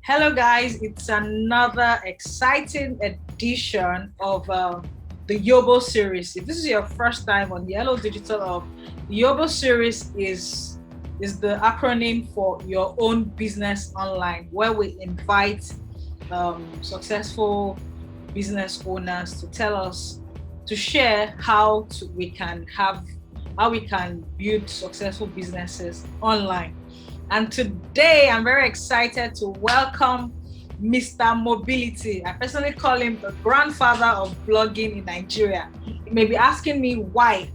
Hello, guys. It's another exciting edition of the YOBO series. If this is your first time on Yellow Digital Hub, the YOBO series is the acronym for Your Own Business Online, where we invite successful business owners to tell us to share we can build successful businesses online. And today I'm very excited to welcome Mr. Mobility. I personally call him the grandfather of blogging in Nigeria. You may be asking me why.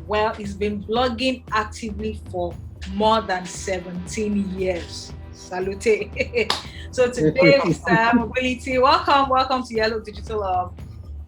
Well, he's been blogging actively for more than 17 years. Salute. So today, Mr. Mobility, welcome to Yellow Digital Hub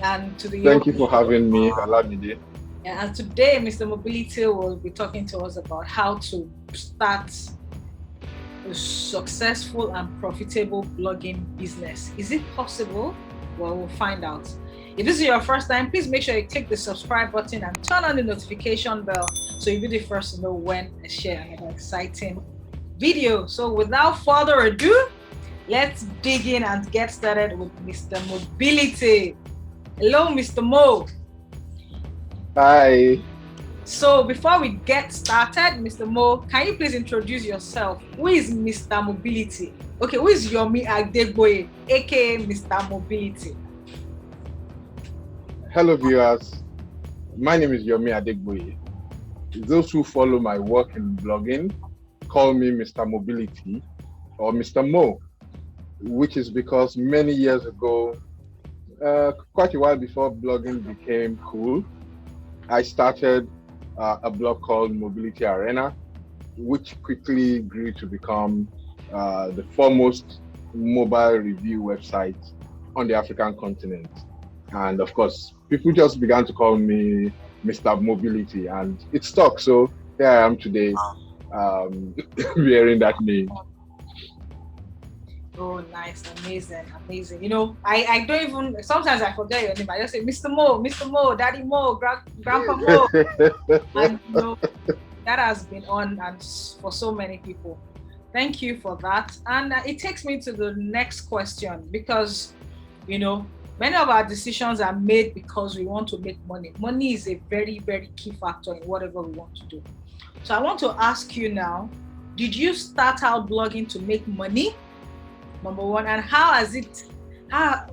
and to the Thank you for having me, Alamide. And today, Mr. Mobility will be talking to us about how to start a successful and profitable blogging business. Is it possible? Well, we'll find out. If this is your first time, please make sure you click the subscribe button and turn on the notification bell so you'll be the first to know when I share another exciting video. So without further ado, let's dig in and get started with Mr. Mobility. Hello, Mr. Mo. Hi. So before we get started, Mr. Mo, can you please introduce yourself? Who is Mr. Mobility? Okay, who is Yomi Adegboye, aka Mr. Mobility? Hello, viewers. My name is Yomi Adegboye. Those who follow my work in blogging call me Mr. Mobility or Mr. Mo, which is because many years ago, quite a while before blogging became cool, I started a blog called Mobility Arena, which quickly grew to become the foremost mobile review website on the African continent. And of course, people just began to call me Mr. Mobility, and it stuck. So here I am today, wearing that name. Oh, nice, amazing. You know, I don't even, sometimes I forget your name. I just say Mr. Mo, Daddy Mo, Grandpa Mo. And you know, that has been on and for so many people. Thank you for that. And it takes me to the next question because, you know, many of our decisions are made because we want to make money. Money is a very, very key factor in whatever we want to do. So I want to ask you now, did you start out blogging to make money? Number one, and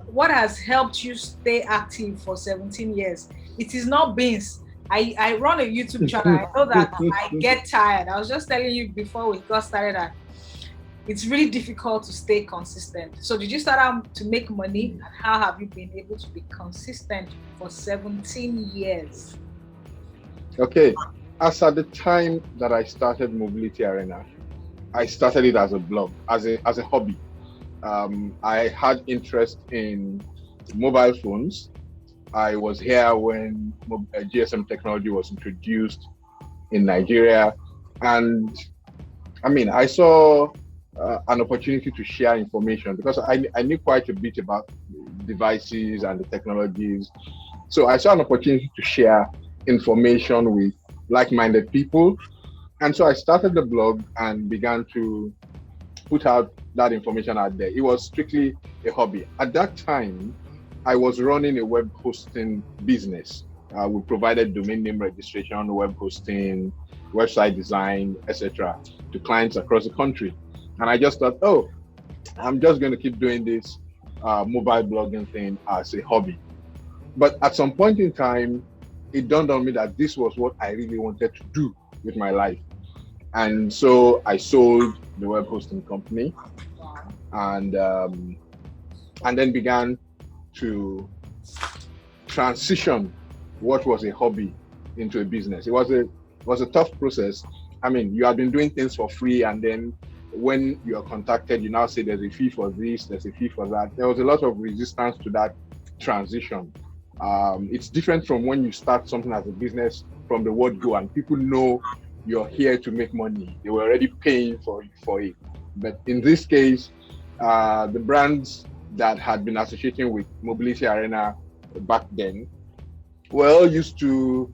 what has helped you stay active for 17 years? It is not beans. I run a YouTube channel. I know that I get tired. I was just telling you before we got started that it's really difficult to stay consistent. So did you start out to make money, and how have you been able to be consistent for 17 years? Okay, as at the time that I started Mobility Arena, I started it as a blog, as a hobby. I had interest in mobile phones. I was here when GSM technology was introduced in Nigeria. And I mean, I saw an opportunity to share information because I knew quite a bit about devices and the technologies. So I saw an opportunity to share information with like-minded people. And so I started the blog and began to put out that information out there. It was strictly a hobby. At that time, I was running a web hosting business. We provided domain name registration, web hosting, website design, etc. to clients across the country. And I just thought, oh, I'm just going to keep doing this mobile blogging thing as a hobby. But at some point in time, it dawned on me that this was what I really wanted to do with my life. And so I sold the web hosting company and then began to transition what was a hobby into a business. It was a tough process. I mean, you have been doing things for free, and then when you are contacted, you now say there's a fee for this, there's a fee for that. There was a lot of resistance to that transition. It's different from when you start something as a business from the word go, and people know you're here to make money. They were already paying for it. But in this case, the brands that had been associating with Mobility Arena back then were all used to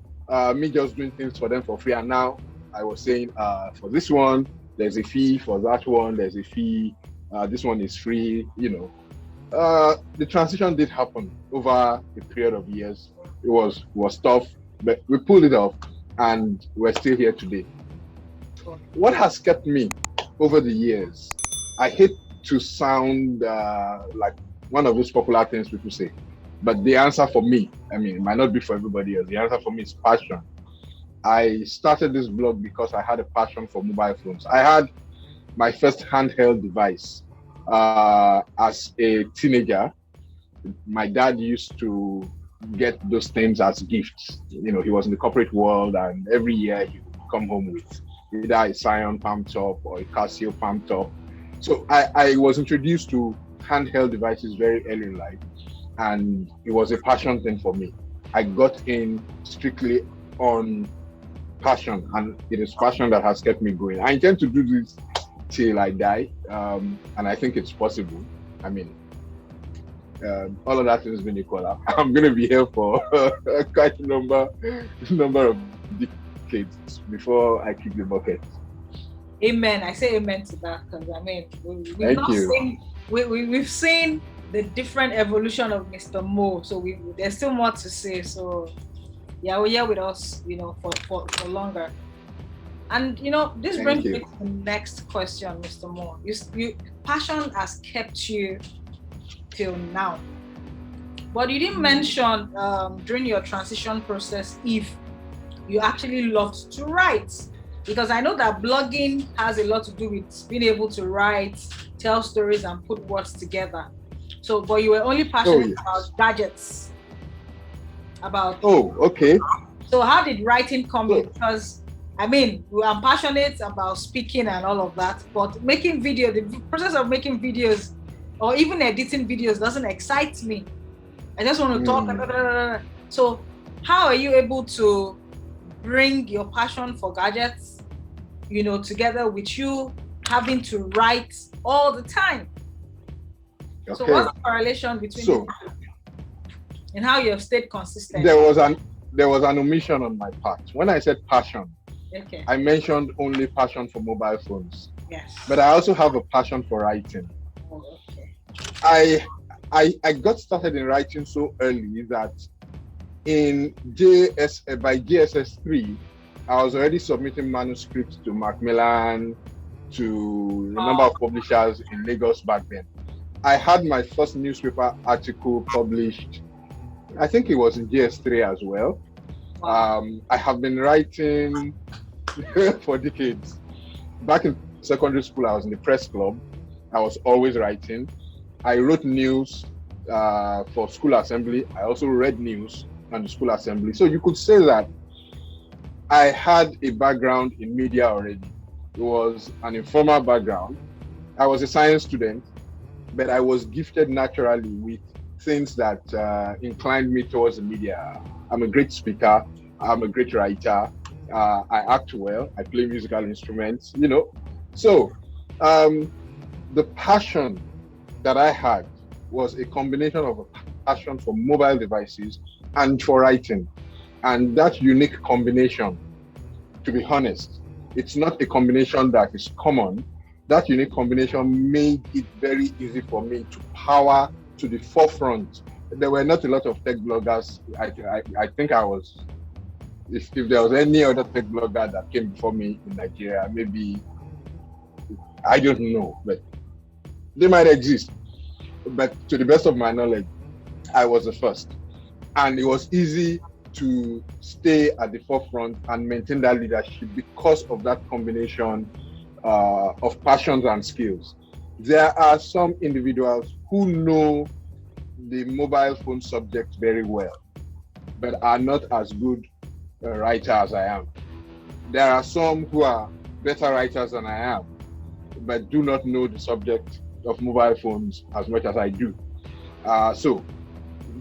me just doing things for them for free. And now I was saying, for this one, there's a fee, for that one, there's a fee. This one is free, the transition did happen over a period of years. It was tough, but we pulled it off, and we're still here today. What has kept me over the years? I hate to sound like one of those popular things people say, but the answer for me, I mean, it might not be for everybody else. The answer for me is passion. I started this blog because I had a passion for mobile phones. I had my first handheld device as a teenager. My dad used to get those things as gifts. He was in the corporate world, and every year he would come home with either a Scion palm top or a Casio palm top. So I was introduced to handheld devices very early in life, and it was a passion thing for me. I got in strictly on passion, and it is passion that has kept me going. I intend to do this till I die, and I think it's possible. I mean, all of that has been equal. I'm going to be here for quite a number of decades before I kick the bucket. Amen. I say amen to that, because I mean, we've seen the different evolution of Mr. Mo, so there's still more to say. So yeah, we're here with us, for longer. And this brings me to the next question, Mr. Mo. You passion has kept you till now, but you didn't mention during your transition process if you actually loved to write, because I know that blogging has a lot to do with being able to write, tell stories, and put words together. So, but you were only passionate about gadgets. Okay. So how did writing come in? Because I mean, I'm passionate about speaking and all of that, but making video, the process of making videos or even editing videos doesn't excite me. I just want to talk. So how are you able to bring your passion for gadgets, together with you having to write all the time? Okay. So what's the correlation between the two and how you have stayed consistent? There was an omission on my part. When I said passion, I mentioned only passion for mobile phones. Yes. But I also have a passion for writing. I got started in writing so early that by JSS 3, I was already submitting manuscripts to Macmillan, to a number of publishers in Lagos back then. I had my first newspaper article published, I think it was in JS3 as well. I have been writing for decades. Back in secondary school, I was in the press club. I was always writing. I wrote news for school assembly. I also read news on the school assembly. So you could say that I had a background in media already. It was an informal background. I was a science student, but I was gifted naturally with things that inclined me towards the media. I'm a great speaker. I'm a great writer. I act well. I play musical instruments, So the passion that I had was a combination of a passion for mobile devices and for writing. And that unique combination, to be honest, it's not a combination that is common. That unique combination made it very easy for me to power to the forefront. There were not a lot of tech bloggers. I think I was, if there was any other tech blogger that came before me in Nigeria, maybe, I don't know, but they might exist. But to the best of my knowledge, I was the first. And it was easy to stay at the forefront and maintain that leadership because of that combination of passions and skills. There are some individuals who know the mobile phone subject very well, but are not as good writers as I am. There are some who are better writers than I am, but do not know the subject of mobile phones as much as I do. So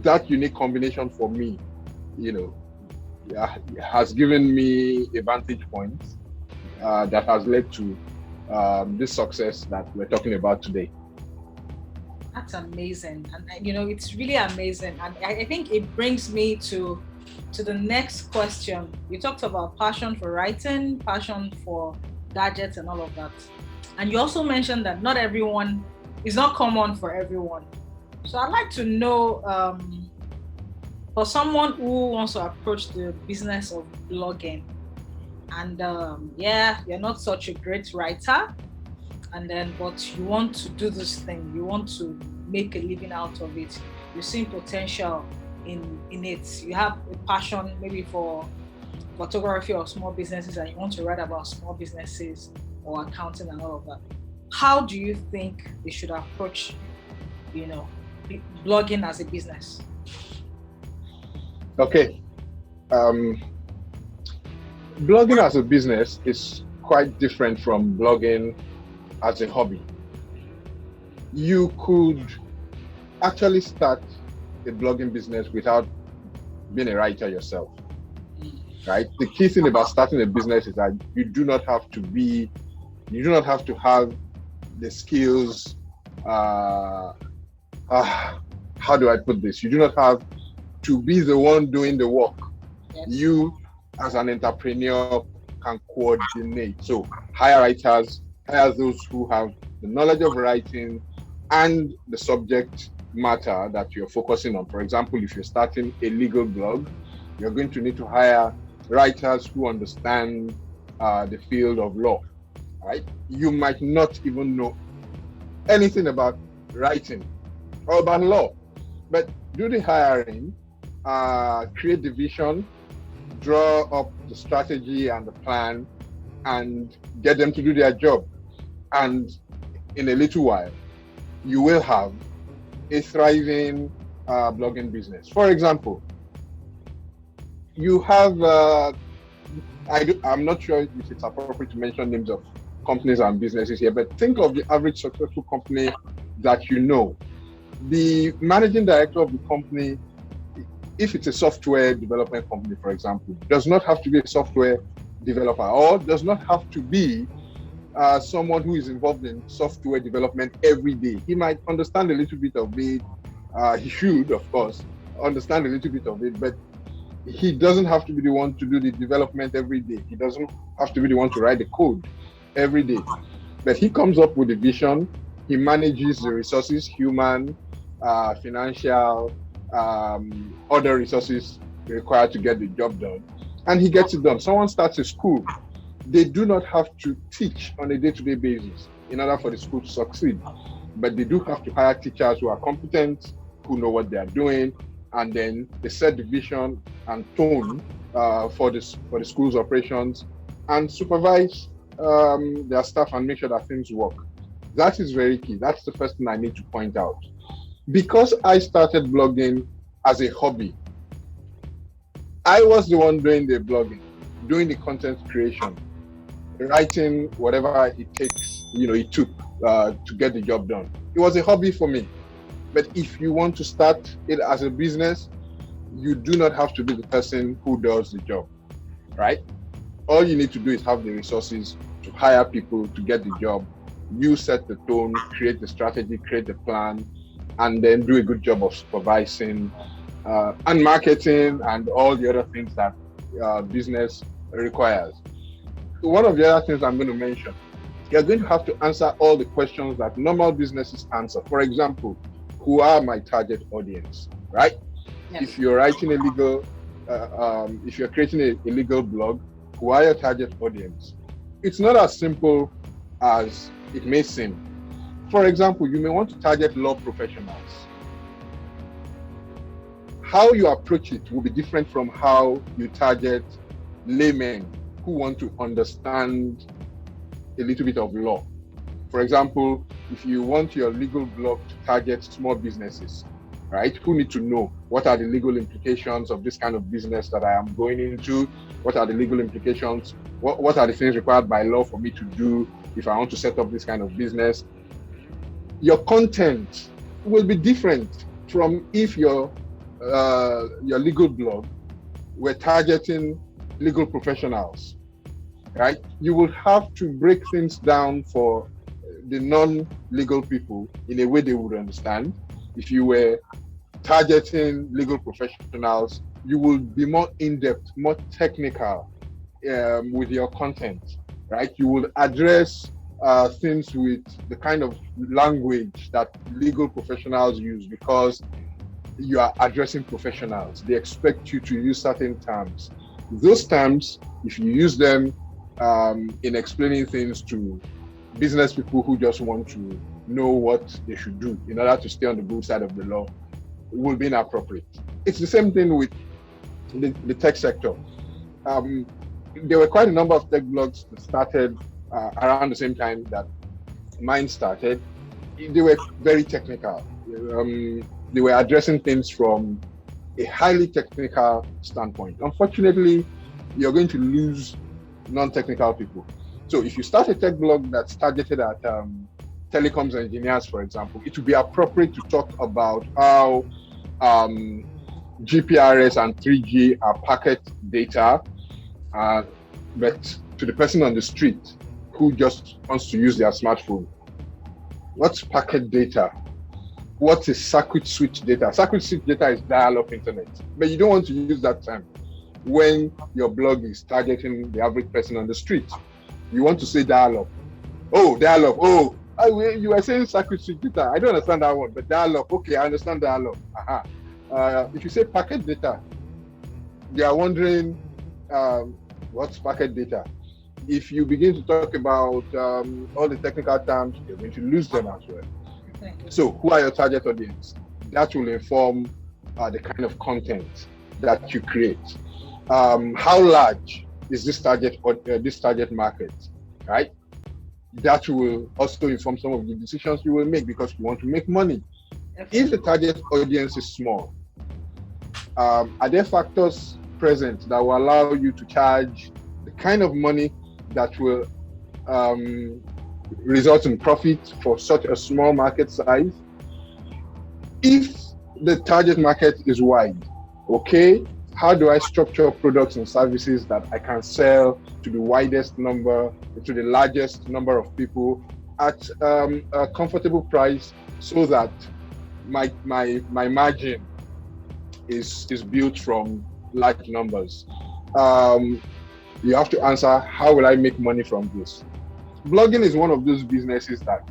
that unique combination for me, has given me a vantage point that has led to this success that we're talking about today. That's amazing. And it's really amazing. And I think it brings me to the next question. You talked about passion for writing, passion for gadgets and all of that. And you also mentioned that not everyone it's not common for everyone. So I'd like to know, for someone who wants to approach the business of blogging, and yeah, you're not such a great writer, and then but you want to do this thing, you want to make a living out of it, you see potential in it, you have a passion maybe for photography or small businesses, and you want to write about small businesses or accounting and all of that. How do you think they should approach, you know, blogging as a business? Okay. Um, Blogging as a business is quite different from blogging as a hobby. You could actually start a blogging business without being a writer yourself, right? The key thing about starting a business is that you do not have to have the skills. How do I put this? You do not have to be the one doing the work. Yes. You, as an entrepreneur, can coordinate. So hire those who have the knowledge of writing and the subject matter that you're focusing on. For example, if you're starting a legal blog, you're going to need to hire writers who understand the field of law, right? You might not even know anything about writing or about law, but do the hiring, create the vision, draw up the strategy and the plan, and get them to do their job. And in a little while, you will have a thriving blogging business. For example, you have, I'm not sure if it's appropriate to mention names of companies and businesses here, but think of the average successful company that you know. The managing director of the company, if it's a software development company, for example, does not have to be a software developer, or does not have to be someone who is involved in software development every day. He might understand a little bit of it. He should, of course, understand a little bit of it, but he doesn't have to be the one to do the development every day. He doesn't have to be the one to write the code every day. But he comes up with a vision. He manages the resources, human, financial, other resources required to get the job done, and he gets it done. Someone starts a school. They do not have to teach on a day-to-day basis in order for the school to succeed, but they do have to hire teachers who are competent, who know what they are doing, and then they set the vision and tone for the school's operations, and supervise their staff and make sure that things work. That is very key. That's the first thing I need to point out. Because I started blogging as a hobby, I was the one doing the blogging, doing the content creation, writing whatever it takes, it took to get the job done. It was a hobby for me. But if you want to start it as a business, you do not have to be the person who does the job, right? All you need to do is have the resources to hire people to get the job. You set the tone, create the strategy, create the plan, and then do a good job of supervising and marketing and all the other things that business requires. One of the other things I'm going to mention, you're going to have to answer all the questions that normal businesses answer. For example, who are my target audience, right? Yes. If you're writing if you're creating a legal blog, who are your target audience? It's not as simple as it may seem. For example, you may want to target law professionals. How you approach it will be different from how you target laymen who want to understand a little bit of law. For example, if you want your legal blog to target small businesses, right, who need to know what are the legal implications of this kind of business that I am going into, what are the legal implications, what are the things required by law for me to do if I want to set up this kind of business. Your content will be different from if your legal blog were targeting legal professionals, right? You will have to break things down for the non-legal people in a way they would understand. If you were targeting legal professionals, you will be more in-depth, more technical with your content, right? You will address things with the kind of language that legal professionals use, because you are addressing professionals. They expect you to use certain terms. Those terms, if you use them in explaining things to business people who just want to know what they should do in order to stay on the good side of the law, will be inappropriate. It's the same thing with the tech sector. There were quite a number of tech blogs that started around the same time that mine started. They were very technical. They were addressing things from a highly technical standpoint. Unfortunately, you're going to lose non-technical people. So if you start a tech blog that's targeted at telecoms engineers, for example, it would be appropriate to talk about how GPRS and 3G are packet data, but to the person on the street who just wants to use their smartphone, what's packet data? What is circuit switch data? Circuit switch data is dial-up internet, but you don't want to use that term when your blog is targeting the average person on the street. You want to say dial-up. Oh, dial-up. Oh, you were saying circuit switch data. I don't understand that one, but dial-up. Okay, I understand dial-up. If you say packet data, they are wondering what's packet data. If you begin to talk about all the technical terms, you're going to lose them as well. So who are your target audience? That will inform the kind of content that you create. How large is this target market, right? That will also inform some of the decisions you will make, because you want to make money. If the target audience is small, are there factors present that will allow you to charge the kind of money that will result in profit for such a small market size? If the target market is wide, okay, how do I structure products and services that I can sell to the widest number, to the largest number of people at a comfortable price, so that my margin is built from large numbers? You have to answer, how will I make money from this? Blogging is one of those businesses that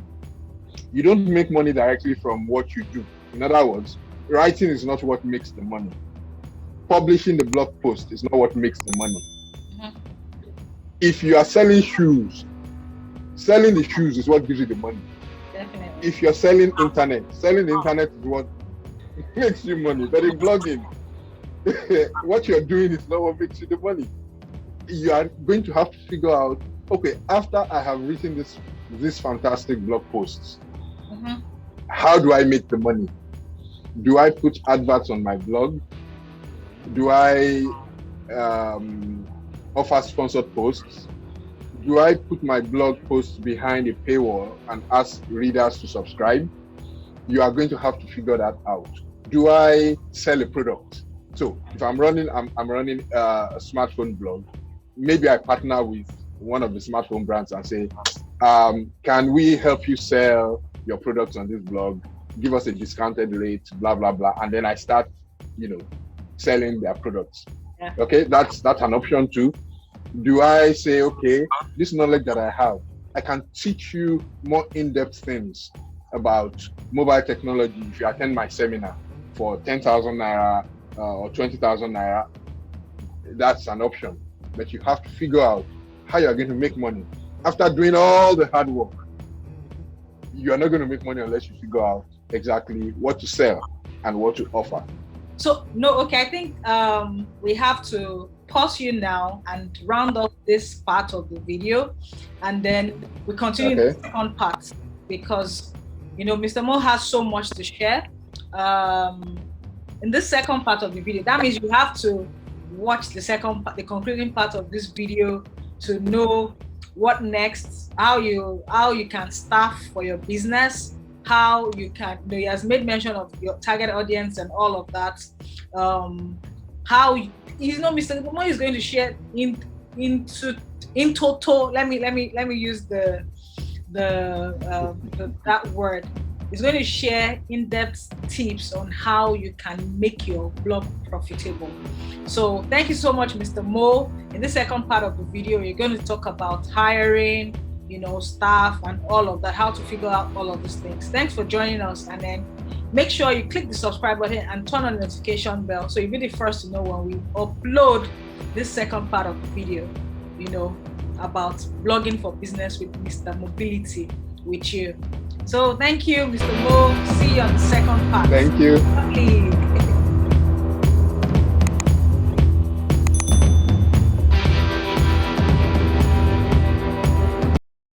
you don't make money directly from what you do. In other words, writing is not what makes the money. Publishing the blog post is not what makes the money. Mm-hmm. If you are selling shoes, selling the shoes is what gives you the money. Definitely. If you're selling the internet is what makes you money. But in blogging, what you're doing is not what makes you the money. You are going to have to figure out, okay, after I have written this fantastic blog posts, mm-hmm. how do I make the money? Do I put adverts on my blog? Do I offer sponsored posts? Do I put my blog posts behind a paywall and ask readers to subscribe? You are going to have to figure that out. Do I sell a product? So if I'm running a smartphone blog, maybe I partner with one of the smartphone brands and say, can we help you sell your products on this blog? Give us a discounted rate, blah, blah, blah. And then I start, selling their products. Yeah. Okay, that's an option too. Do I say, okay, this knowledge that I have, I can teach you more in-depth things about mobile technology if you attend my seminar for 10,000 naira or 20,000 naira. That's an option. But you have to figure out how you're going to make money. After doing all the hard work, you are not going to make money unless you figure out exactly what to sell and what to offer. So, I think we have to pause you now and round up this part of the video, and then we continue the second part, because, Mr. Mo has so much to share. In this second part of the video, that means you have to watch the concluding part of this video to know what next, how you can staff for your business, how you can, he has made mention of your target audience and all of that. How Mr. Mo is going to share in total. Let me use the that word. He's going to share in-depth tips on how you can make your blog profitable. So thank you so much, Mr. Mo. In the second part of the video, you're going to talk about hiring, staff and all of that, how to figure out all of these things. Thanks for joining us. And then make sure you click the subscribe button and turn on the notification bell so you'll be the first to know when we upload this second part of the video, about blogging for business with Mr. Mobility with you. So thank you, Mr. Mo. See you on the second part. Thank you. Lovely.